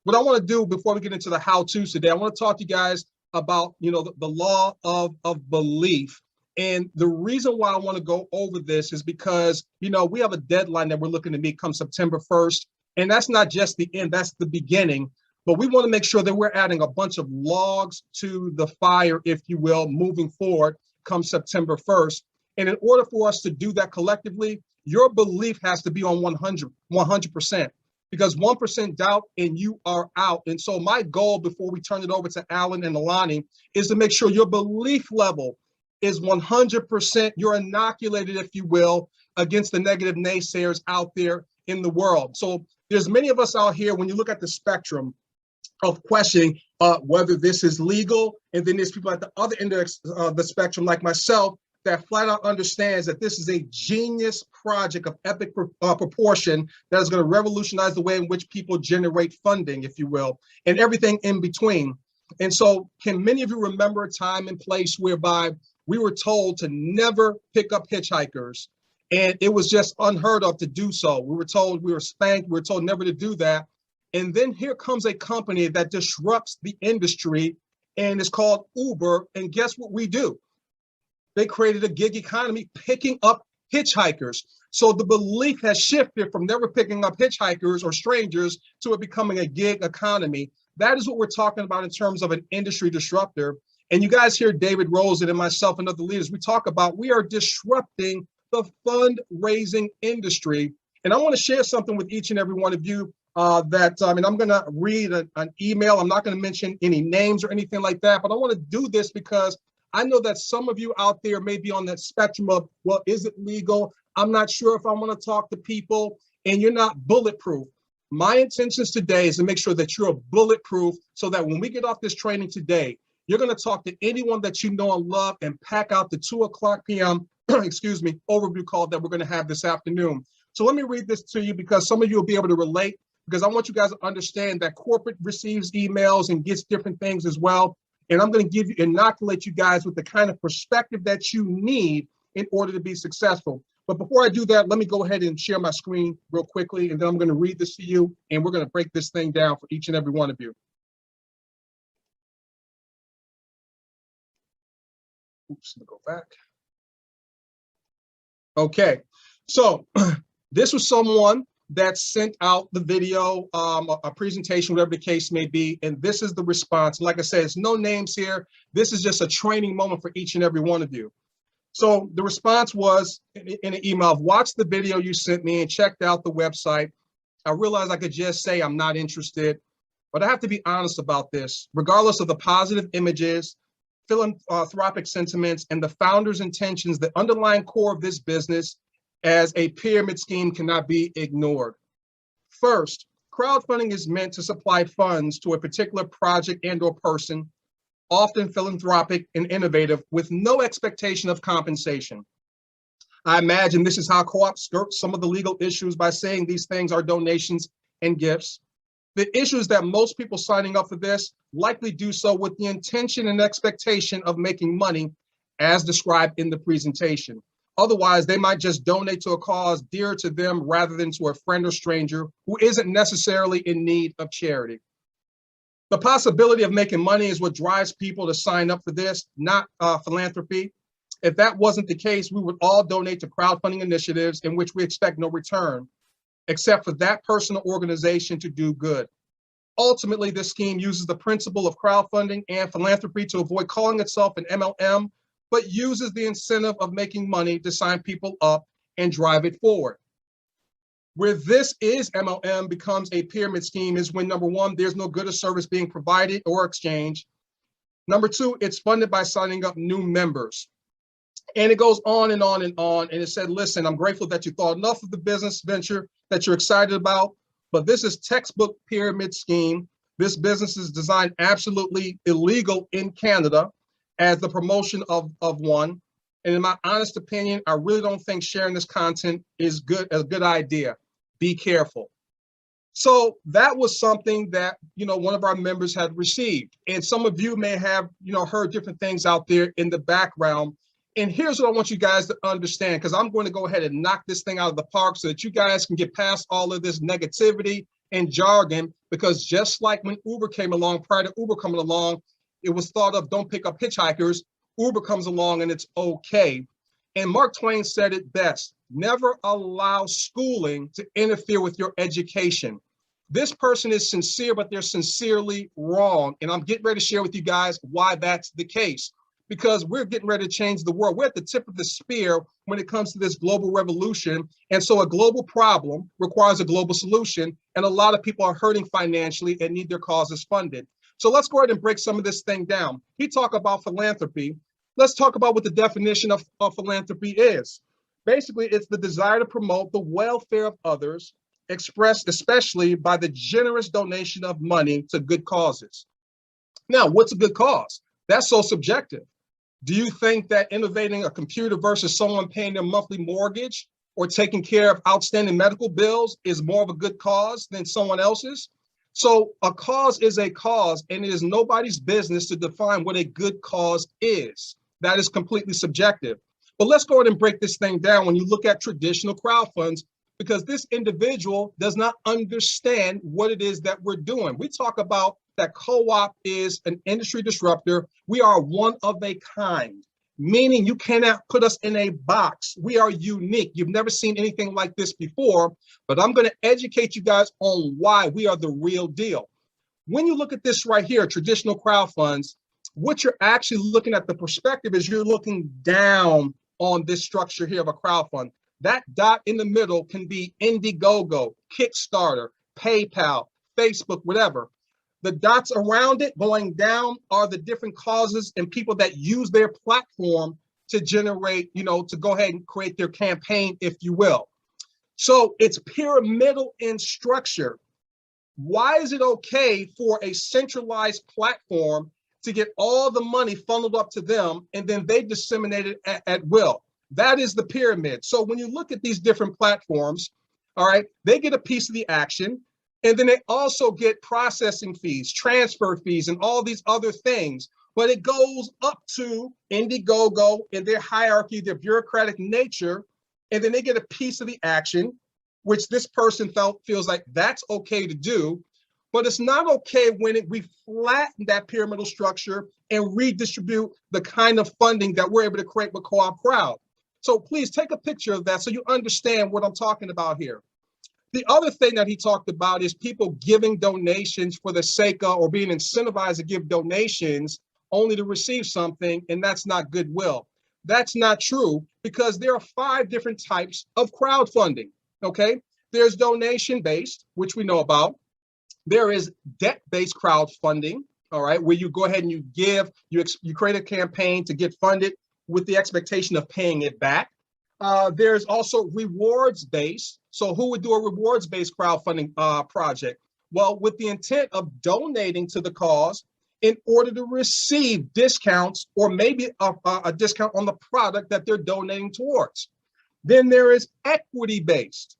what I want to do before we get into the how-tos today, I want to talk to you guys about, the law of belief. And the reason why I want to go over this is because, we have a deadline that we're looking to meet come September 1st. And that's not just the end, that's the beginning. But we want to make sure that we're adding a bunch of logs to the fire, if you will, moving forward come September 1st. And in order for us to do that collectively, your belief has to be on 100%, because 1% doubt and you are out. And so my goal before we turn it over to Alan and Alani is to make sure your belief level is 100%. You're inoculated, if you will, against the negative naysayers out there in the world. So there's many of us out here, when you look at the spectrum of questioning whether this is legal, and then there's people at the other end of the spectrum like myself that flat out understands that this is a genius project of epic proportion that is going to revolutionize the way in which people generate funding, if you will, and everything in between. And so can many of you remember a time and place whereby we were told to never pick up hitchhikers, and it was just unheard of to do so? We were told, we were spanked, we were told never to do that. And then here comes a company that disrupts the industry, and it's called Uber. And guess what we do? They created a gig economy picking up hitchhikers. So the belief has shifted from never picking up hitchhikers or strangers to it becoming a gig economy. That is what we're talking about in terms of an industry disruptor. And you guys hear David Rosen and myself and other leaders, we talk about we are disrupting the fundraising industry. And I want to share something with each and every one of you I'm going to read an email. I'm not going to mention any names or anything like that, but I want to do this because I know that some of you out there may be on that spectrum of, well, is it legal? I'm not sure if I want to talk to people, and you're not bulletproof. My intentions today is to make sure that you're bulletproof so that when we get off this training today, you're going to talk to anyone that you know and love and pack out the 2:00 p.m. overview call that we're going to have this afternoon. So let me read this to you because some of you will be able to relate, because I want you guys to understand that corporate receives emails and gets different things as well. And I'm going to inoculate you guys with the kind of perspective that you need in order to be successful. But before I do that, let me go ahead and share my screen real quickly, and then I'm going to read this to you, and we're going to break this thing down for each and every one of you. Oops, let me go back. Okay, so this was someone that sent out the video, a presentation, whatever the case may be, and this is the response. Like I said, it's no names here. This is just a training moment for each and every one of you. So the response was in an email: I've watched the video you sent me and checked out the website. I realized I could just say I'm not interested, but I have to be honest about this. Regardless of the positive images, philanthropic sentiments, and the founder's intentions, the underlying core of this business as a pyramid scheme cannot be ignored. First, crowdfunding is meant to supply funds to a particular project and or person, often philanthropic and innovative, with no expectation of compensation. I imagine this is how co-op skirts some of the legal issues by saying these things are donations and gifts. The issue is that most people signing up for this likely do so with the intention and expectation of making money, as described in the presentation. Otherwise, they might just donate to a cause dear to them rather than to a friend or stranger who isn't necessarily in need of charity. The possibility of making money is what drives people to sign up for this, not philanthropy. If that wasn't the case, we would all donate to crowdfunding initiatives in which we expect no return, except for that person or organization to do good. Ultimately, this scheme uses the principle of crowdfunding and philanthropy to avoid calling itself an MLM, but uses the incentive of making money to sign people up and drive it forward. Where this is MLM becomes a pyramid scheme is when, number one, there's no good or service being provided or exchanged. Number two, it's funded by signing up new members. And it goes on and on and on. And it said, listen, I'm grateful that you thought enough of the business venture that you're excited about, but this is textbook pyramid scheme. This business is designed absolutely illegal in Canada as the promotion of one. And in my honest opinion, I really don't think sharing this content is a good idea. Be careful. So that was something that, one of our members had received. And some of you may have, heard different things out there in the background. And here's what I want you guys to understand, because I'm going to go ahead and knock this thing out of the park so that you guys can get past all of this negativity and jargon, because just like when Uber came along, prior to Uber coming along, it was thought of don't pick up hitchhikers. Uber comes along and it's okay. And Mark Twain said it best: never allow schooling to interfere with your education. This person is sincere, but they're sincerely wrong. And I'm getting ready to share with you guys why that's the case. Because we're getting ready to change the world. We're at the tip of the spear when it comes to this global revolution. And so a global problem requires a global solution. And a lot of people are hurting financially and need their causes funded. So let's go ahead and break some of this thing down. He talked about philanthropy. Let's talk about what the definition of philanthropy is. Basically, it's the desire to promote the welfare of others, expressed especially by the generous donation of money to good causes. Now, what's a good cause? That's so subjective. Do you think that innovating a computer versus someone paying their monthly mortgage or taking care of outstanding medical bills is more of a good cause than someone else's? So a cause is a cause, and it is nobody's business to define what a good cause is. That is completely subjective. But let's go ahead and break this thing down when you look at traditional crowd funds, because this individual does not understand what it is that we're doing. We talk about that co-op is an industry disruptor. We are one of a kind, meaning you cannot put us in a box. We are unique. You've never seen anything like this before, but I'm going to educate you guys on why we are the real deal. When you look at this right here, traditional crowd funds, what you're actually looking at, the perspective is you're looking down on this structure here of a crowd fund. That dot in the middle can be Indiegogo, Kickstarter, PayPal, Facebook, whatever. The dots around it going down are the different causes and people that use their platform to generate, to go ahead and create their campaign, if you will. So it's pyramidal in structure. Why is it okay for a centralized platform to get all the money funneled up to them and then they disseminate it at will? That is the pyramid. So when you look at these different platforms, all right, they get a piece of the action. And then they also get processing fees, transfer fees, and all these other things. But it goes up to Indiegogo in their hierarchy, their bureaucratic nature, and then they get a piece of the action, which this person feels like that's okay to do. But it's not okay when we flatten that pyramidal structure and redistribute the kind of funding that we're able to create with Co-op Crowd. So please take a picture of that so you understand what I'm talking about here. The other thing that he talked about is people giving donations for the sake of, or being incentivized to give donations only to receive something, and that's not goodwill. That's not true, because there are 5 different types of crowdfunding, okay? There's donation-based, which we know about. There is debt-based crowdfunding, all right, where you go ahead and you give, you create a campaign to get funded with the expectation of paying it back. There's also rewards-based. So who would do a rewards-based crowdfunding project? Well, with the intent of donating to the cause in order to receive discounts or maybe a discount on the product that they're donating towards. Then there is equity-based.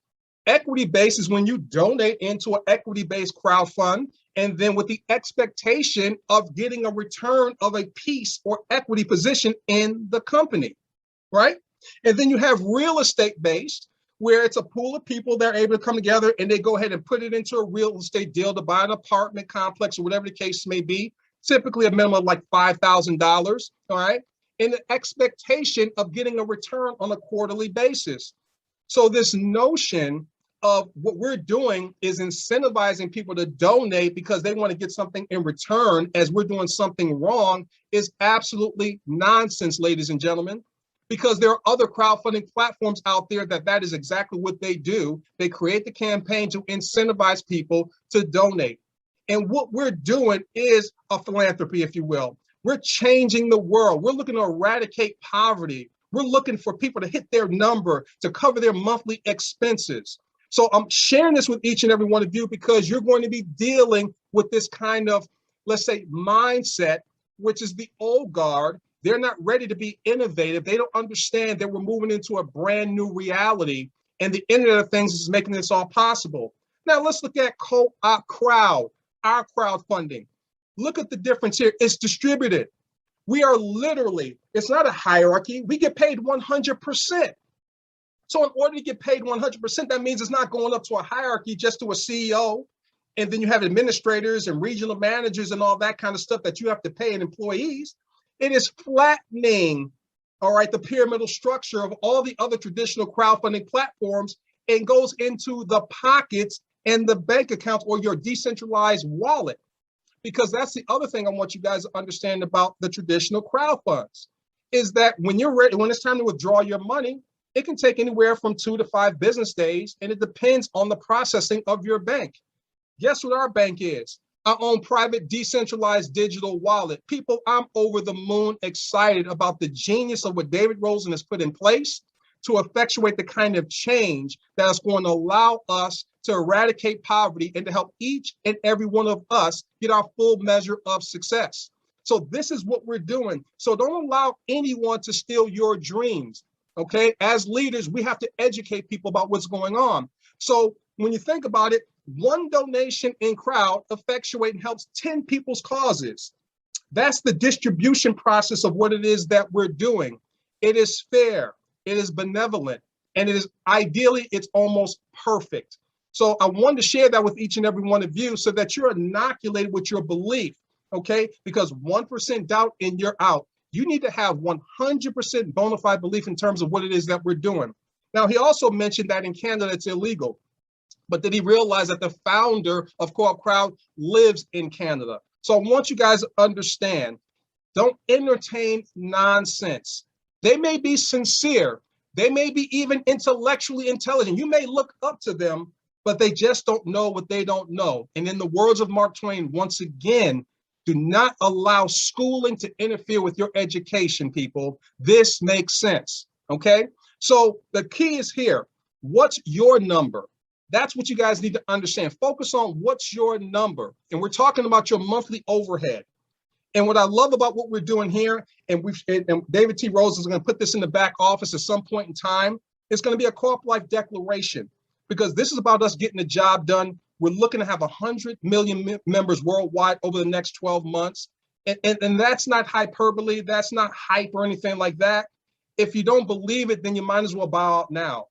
Equity-based is when you donate into an equity-based crowd fund, and then with the expectation of getting a return of a piece or equity position in the company, right? And then you have real estate-based, where it's a pool of people that are able to come together and they go ahead and put it into a real estate deal to buy an apartment complex or whatever the case may be, typically a minimum of like $5,000, all right? In the expectation of getting a return on a quarterly basis. So this notion of what we're doing is incentivizing people to donate because they want to get something in return as we're doing something wrong is absolutely nonsense, ladies and gentlemen. Because there are other crowdfunding platforms out there that is exactly what they do. They create the campaign to incentivize people to donate. And what we're doing is a philanthropy, if you will. We're changing the world. We're looking to eradicate poverty. We're looking for people to hit their number to cover their monthly expenses. So I'm sharing this with each and every one of you because you're going to be dealing with this kind of, let's say, mindset, which is the old guard. They're not ready to be innovative. They don't understand that we're moving into a brand new reality, and the Internet of Things is making this all possible. Now let's look at Co-op Crowd, our crowdfunding. Look at the difference here. It's distributed. We are literally, it's not a hierarchy. We get paid 100%. So in order to get paid 100%, that means it's not going up to a hierarchy just to a CEO. and then you have administrators and regional managers and all that kind of stuff that you have to pay and employees. It is flattening, all right, the pyramidal structure of all the other traditional crowdfunding platforms and goes into the pockets and the bank accounts or your decentralized wallet. Because that's the other thing I want you guys to understand about the traditional crowd funds is that when you're ready, when it's time to withdraw your money, it can take anywhere from 2 to 5 business days, and it depends on the processing of your bank. Guess what our bank is? Our own private decentralized digital wallet. People, I'm over the moon excited about the genius of what David Rosen has put in place to effectuate the kind of change that is going to allow us to eradicate poverty and to help each and every one of us get our full measure of success. So this is what we're doing. So don't allow anyone to steal your dreams, okay? As leaders, we have to educate people about what's going on. So when you think about it, one donation in crowd effectuates and helps 10 people's causes. That's the distribution process of what it is that we're doing. It is fair, it is benevolent, and it is ideally, it's almost perfect. So I wanted to share that with each and every one of you so that you're inoculated with your belief, okay? Because 1% doubt and you're out. You need to have 100% bona fide belief in terms of what it is that we're doing. Now, he also mentioned that in Canada, it's illegal. But did he realize that the founder of Co-op Crowd lives in Canada? So I want you guys to understand, don't entertain nonsense. They may be sincere. They may be even intellectually intelligent. You may look up to them, but they just don't know what they don't know. And in the words of Mark Twain, once again, do not allow schooling to interfere with your education, people. This makes sense, okay? So the key is here. What's your number? That's what you guys need to understand. Focus on what's your number. And we're talking about your monthly overhead. And what I love about what we're doing here, and David T. Rose is going to put this in the back office at some point in time, it's going to be a Co-op Life declaration, because this is about us getting the job done. We're looking to have 100 million members worldwide over the next 12 months. And that's not hyperbole. That's not hype or anything like that. If you don't believe it, then you might as well bow out now.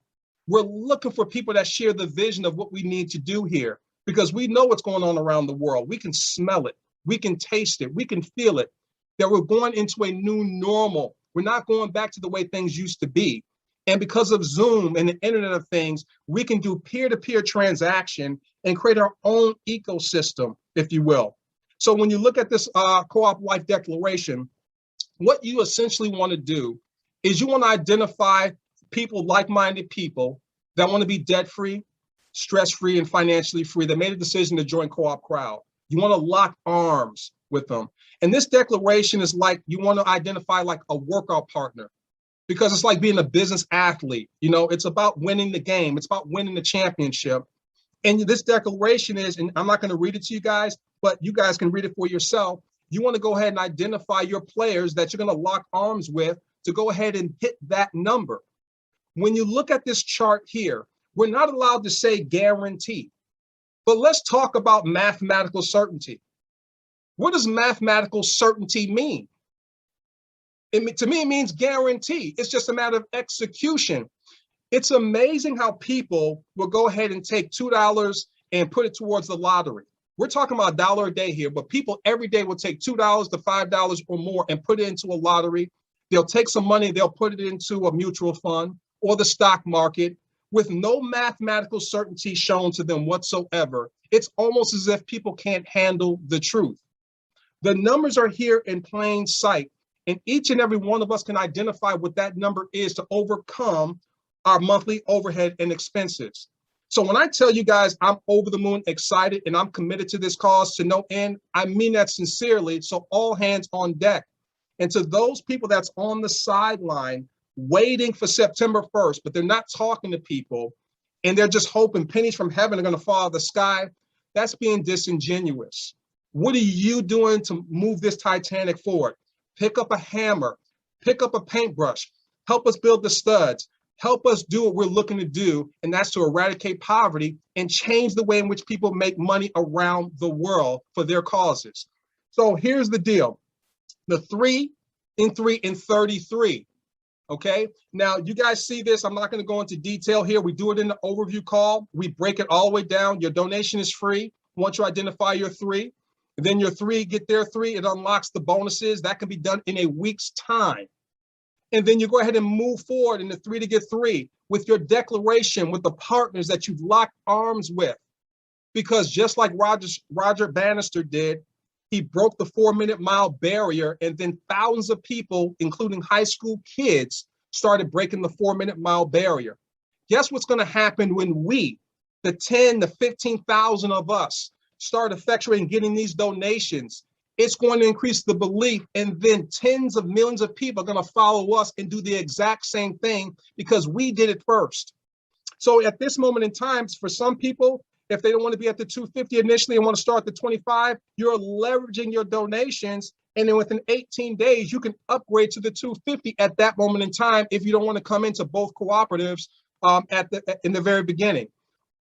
We're looking for people that share the vision of what we need to do here, because we know what's going on around the world. We can smell it. We can taste it. We can feel it, that we're going into a new normal. We're not going back to the way things used to be. And because of Zoom and the Internet of Things, we can do peer-to-peer transaction and create our own ecosystem, if you will. So when you look at this Co-op Life Declaration, what you essentially want to do is you want to identify people, like-minded people that want to be debt-free, stress-free, and financially free, that made a decision to join Co-op Crowd. You want to lock arms with them. And this declaration is like, you want to identify like a workout partner, because it's like being a business athlete. You know, it's about winning the game. It's about winning the championship. And this declaration is, and I'm not going to read it to you guys, but you guys can read it for yourself. You want to go ahead and identify your players that you're going to lock arms with to go ahead and hit that number. When you look at this chart here, we're not allowed to say guarantee, but let's talk about mathematical certainty. What does mathematical certainty mean? To me, it means guarantee. It's just a matter of execution. It's amazing how people will go ahead and take $2 and put it towards the lottery. We're talking about $1 a day here, but people every day will take $2 to $5 or more and put it into a lottery. They'll take some money, they'll put it into a mutual fund or the stock market with no mathematical certainty shown to them whatsoever. It's almost as if people can't handle the truth. The numbers are here in plain sight, and each and every one of us can identify what that number is to overcome our monthly overhead and expenses. So when I tell you guys I'm over the moon excited and I'm committed to this cause to no end, I mean that sincerely. So all hands on deck. And to those people that's on the sideline waiting for September 1st, but they're not talking to people and they're just hoping pennies from heaven are going to fall out of the sky, that's being disingenuous. What are you doing to move this Titanic forward? Pick up a hammer, pick up a paintbrush, help us build the studs, help us do what we're looking to do, and that's to eradicate poverty and change the way in which people make money around the world for their causes. So here's the deal. The 3 in 3 in 33, okay? Now, you guys see this. I'm not going to go into detail here. We do it in the overview call. We break it all the way down. Your donation is free. Once you identify your three, then your three get their three, it unlocks the bonuses. That can be done in a week's time. And then you go ahead and move forward in the three to get three with your declaration with the partners that you've locked arms with. Because just like Roger Bannister did, he broke the 4-minute mile barrier, and then thousands of people, including high school kids, started breaking the 4-minute mile barrier. Guess what's going to happen when we, the 10 to 15,000 of us, start effectuating getting these donations? It's going to increase the belief, and then tens of millions of people are going to follow us and do the exact same thing because we did it first. So at this moment in time, for some people, if they don't want to be at the 250 initially and want to start the 25, you're leveraging your donations. And then within 18 days, you can upgrade to the 250 at that moment in time if you don't want to come into both cooperatives in the very beginning.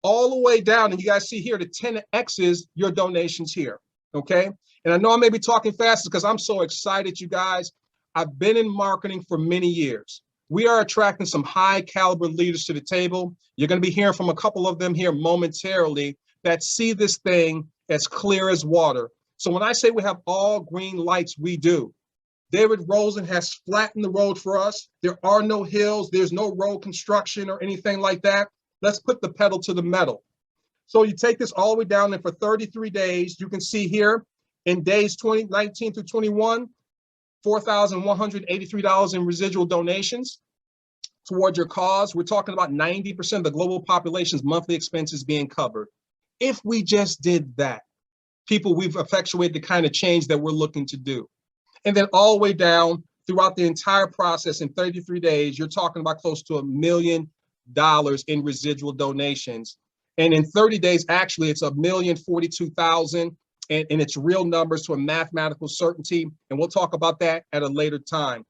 All the way down, and you guys see here, the 10X's your donations here, okay? And I know I may be talking fast because I'm so excited, you guys. I've been in marketing for many years. We are attracting some high caliber leaders to the table. You're going to be hearing from a couple of them here momentarily that see this thing as clear as water. So when I say we have all green lights, we do. David Rosen has flattened the road for us. There are no hills. There's no road construction or anything like that. Let's put the pedal to the metal. So you take this all the way down, and for 33 days, you can see here in days 19 through 21, $4,183 in residual donations toward your cause. We're talking about 90% of the global population's monthly expenses being covered. If we just did that, people, we've effectuated the kind of change that we're looking to do. And then all the way down throughout the entire process in 33 days, you're talking about close to $1 million in residual donations. And in 30 days, actually, it's $1,042,000. And it's real numbers to a mathematical certainty. And we'll talk about that at a later time.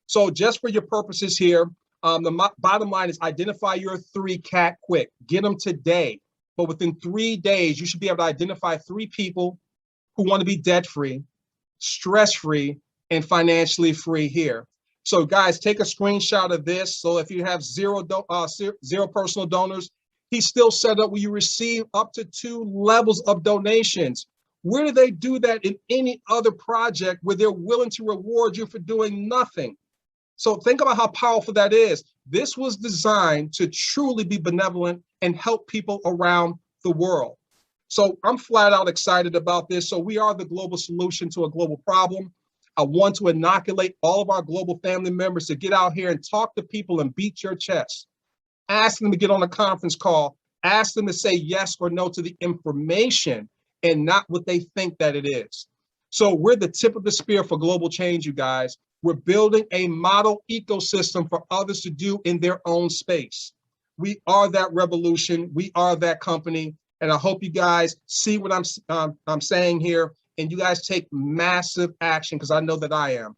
So just for your purposes here, the bottom line is identify your three cat quick. Get them today. But within 3 days, you should be able to identify 3 people who want to be debt-free, stress-free, and financially free here. So guys, take a screenshot of this. So if you have zero personal donors, he's still set up where you receive up to 2 levels of donations. Where do they do that in any other project where they're willing to reward you for doing nothing? So think about how powerful that is. This was designed to truly be benevolent and help people around the world. So I'm flat out excited about this. So we are the global solution to a global problem. I want to inoculate all of our global family members to get out here and talk to people and beat your chest. Ask them to get on a conference call. Ask them to say yes or no to the information and not what they think that it is. So we're the tip of the spear for global change, you guys. We're building a model ecosystem for others to do in their own space. We are that revolution. We are that company. And I hope you guys see what I'm saying here, and you guys take massive action, because I know that I am.